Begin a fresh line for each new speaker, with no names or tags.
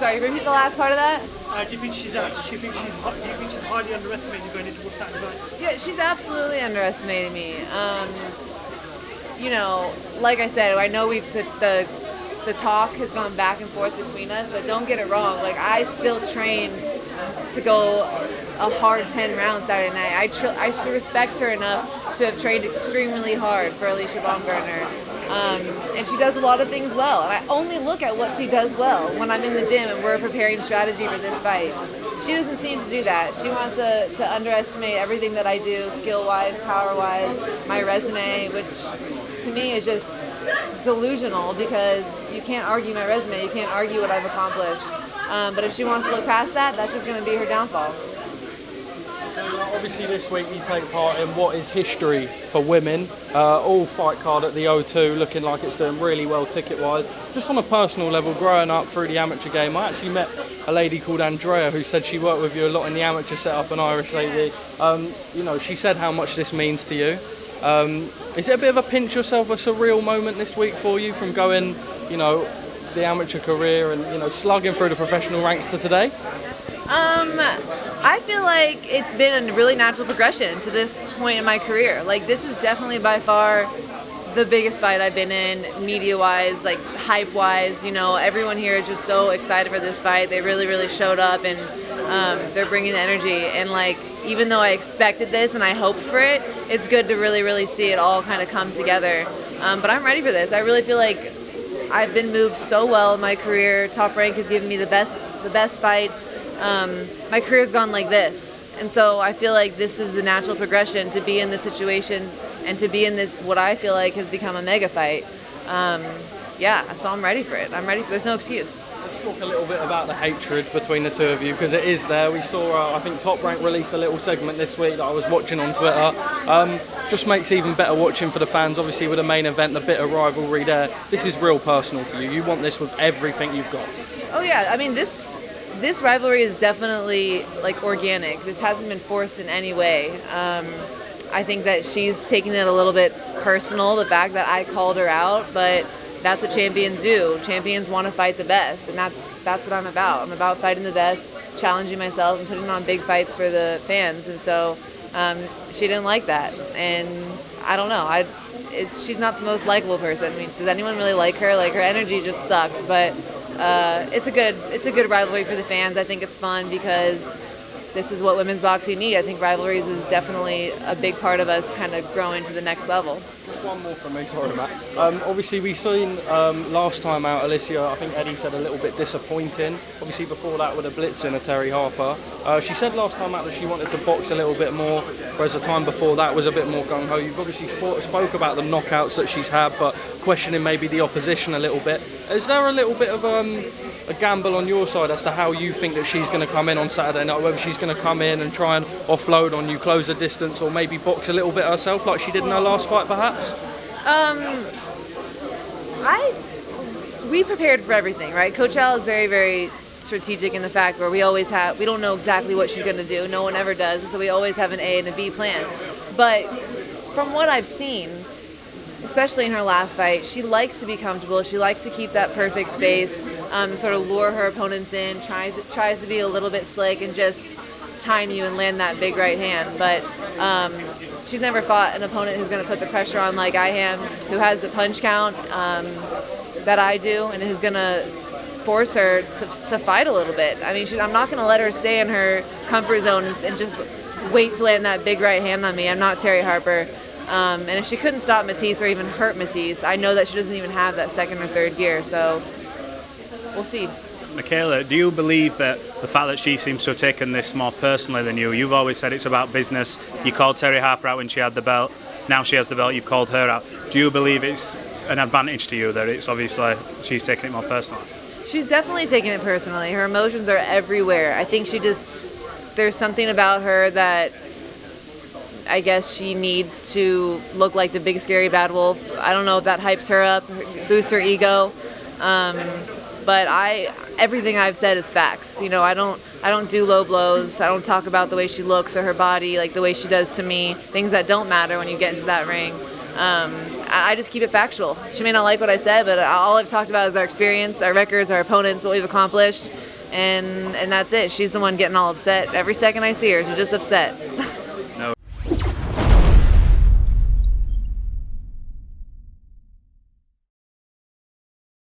Sorry, repeat the last part of that?
Do you think she's highly underestimated going into Saturday night?
Yeah, she's absolutely underestimating me. Like I said, I know the talk has gone back and forth between us, but don't get it wrong. Like, I still train to go a hard 10 rounds Saturday night. I should respect her enough to have trained extremely hard for Alycia Baumgardner. And she does a lot of things well. And I only look at what she does well when I'm in the gym and we're preparing strategy for this fight. She doesn't seem to do that. She wants to underestimate everything that I do, skill-wise, power-wise, my resume, which to me is just delusional because you can't argue my resume, you can't argue what I've accomplished. But if she wants to look past that, that's just going to be her downfall.
Obviously this week you take part in what is history for women, all fight card at the O2, looking like it's doing really well ticket-wise. Just on a personal level, growing up through the amateur game, I actually met a lady called Andrea who said she worked with you a lot in the amateur setup, an Irish lady. She said how much this means to you. Is it a bit of a pinch yourself, a surreal moment this week for you from going, the amateur career and, slugging through the professional ranks to today?
I feel like it's been a really natural progression to this point in my career. Like, this is definitely by far the biggest fight I've been in, media-wise, like hype-wise. Everyone here is just so excited for this fight. They really, really showed up, and they're bringing the energy. And even though I expected this and I hoped for it, it's good to really, really see it all kind of come together. But I'm ready for this. I really feel like I've been moved so well in my career. Top Rank has given me the best fights. My career's gone like this, and so I feel like this is the natural progression to be in this situation and to be in this, what I feel like has become a mega fight. So I'm ready for it. There's no excuse.
Let's talk a little bit about the hatred between the two of you, because it is there. We saw, I think Top Rank released a little segment this week that I was watching on Twitter. Just makes it even better watching for the fans, obviously with the main event, the bitter rivalry there. This is real personal for you. You want this with everything you've got.
Oh yeah, I mean this rivalry is definitely organic. This hasn't been forced in any way. I think that she's taking it a little bit personal, the fact that I called her out, but that's what champions do. Champions want to fight the best, and that's what I'm about. I'm about fighting the best, challenging myself, and putting on big fights for the fans. And so she didn't like that, and I don't know. She's not the most likable person. I mean, does anyone really like her? Her energy just sucks, but it's a good rivalry for the fans. I think it's fun because this is what women's boxing need. I think rivalries is definitely a big part of us kind of growing to the next level.
Just one more from me, sorry Matt. Obviously we've seen last time out Alycia, I think Eddie said a little bit disappointing. Obviously before that with a blitzing of Terry Harper. She said last time out that she wanted to box a little bit more, whereas the time before that was a bit more gung-ho. You've obviously spoke about the knockouts that she's had, but questioning maybe the opposition a little bit. Is there a little bit of a gamble on your side as to how you think that she's going to come in on Saturday night, whether she's going to come in and try and offload on you, close the distance, or maybe box a little bit herself like she did in her last fight perhaps?
We prepared for everything, right? Coach Al is very, very strategic in the fact where we don't know exactly what she's going to do. No one ever does, and so we always have an A and a B plan. But from what I've seen, especially in her last fight, she likes to be comfortable. She likes to keep that perfect space, sort of lure her opponents in, tries to be a little bit slick and just time you and land that big right hand. But she's never fought an opponent who's going to put the pressure on like I am, who has the punch count that I do, and who's going to force her to fight a little bit. I mean, I'm not going to let her stay in her comfort zone and just wait to land that big right hand on me. I'm not Terry Harper. And if she couldn't stop Matisse or even hurt Matisse, I know that she doesn't even have that second or third gear. So we'll see.
Mikaela, do you believe that the fact that she seems to have taken this more personally than you've always said it's about business. You called Terry Harper out when she had the belt. Now she has the belt, you've called her out. Do you believe it's an advantage to you that it's obviously she's taking it more personally?
She's definitely taking it personally. Her emotions are everywhere. I think there's something about her that I guess she needs to look like the big scary bad wolf. I don't know if that hypes her up, boosts her ego. But everything I've said is facts. You know, I don't do low blows. I don't talk about the way she looks or her body, like the way she does to me, things that don't matter when you get into that ring. I just keep it factual. She may not like what I said, but all I've talked about is our experience, our records, our opponents, what we've accomplished. and that's it. She's the one getting all upset every second I see her. She's just upset.